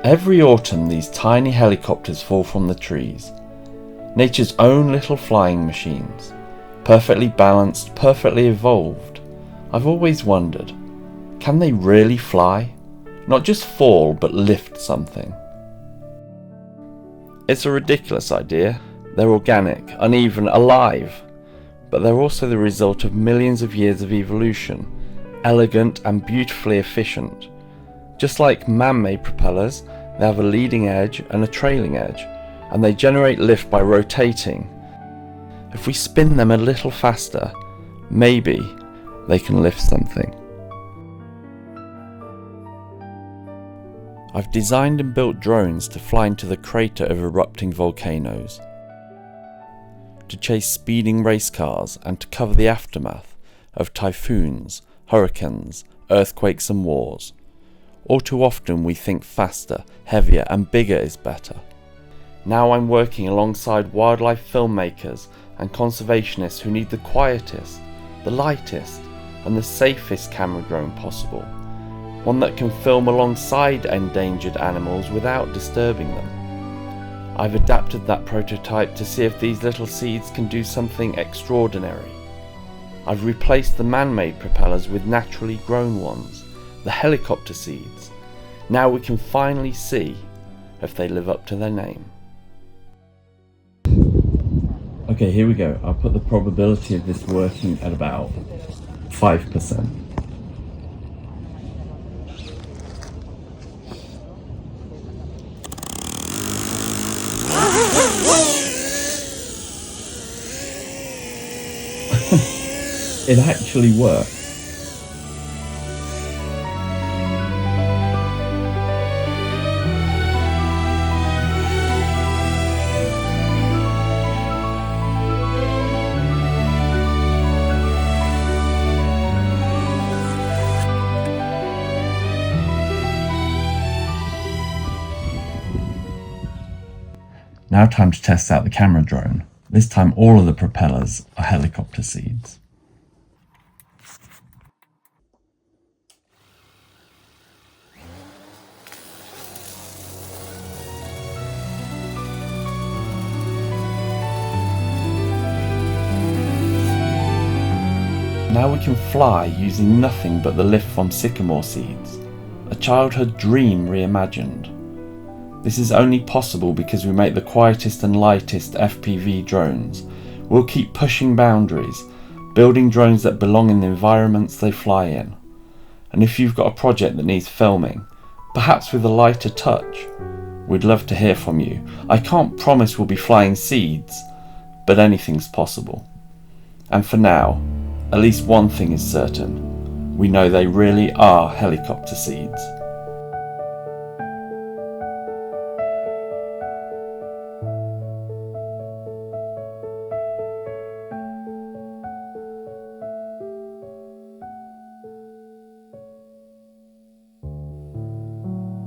Every autumn these tiny helicopters fall from the trees. Nature's own little flying machines. Perfectly balanced, perfectly evolved. I've always wondered, can they really fly? Not just fall, but lift something. It's a ridiculous idea. They're organic, uneven, alive. But they're also the result of millions of years of evolution, elegant and beautifully efficient. Just like man-made propellers, they have a leading edge and a trailing edge, and they generate lift by rotating. If we spin them a little faster, maybe they can lift something. I've designed and built drones to fly into the crater of erupting volcanoes, to chase speeding race cars and to cover the aftermath of typhoons, hurricanes, earthquakes and wars. All too often we think faster, heavier and bigger is better. Now I'm working alongside wildlife filmmakers and conservationists who need the quietest, the lightest and the safest camera drone possible. One that can film alongside endangered animals without disturbing them. I've adapted that prototype to see if these little seeds can do something extraordinary. I've replaced the man-made propellers with naturally grown ones, the helicopter seeds. Now we can finally see if they live up to their name. Okay, here we go. I'll put the probability of this working at about 5%. It actually works. Now time to test out the camera drone. This time all of the propellers are helicopter seeds. Now we can fly using nothing but the lift from Sycamore seeds. A childhood dream reimagined. This is only possible because we make the quietest and lightest FPV drones. We'll keep pushing boundaries, building drones that belong in the environments they fly in. And if you've got a project that needs filming, perhaps with a lighter touch, we'd love to hear from you. I can't promise we'll be flying seeds, but anything's possible. And for now, at least one thing is certain. We know they really are helicopter seeds.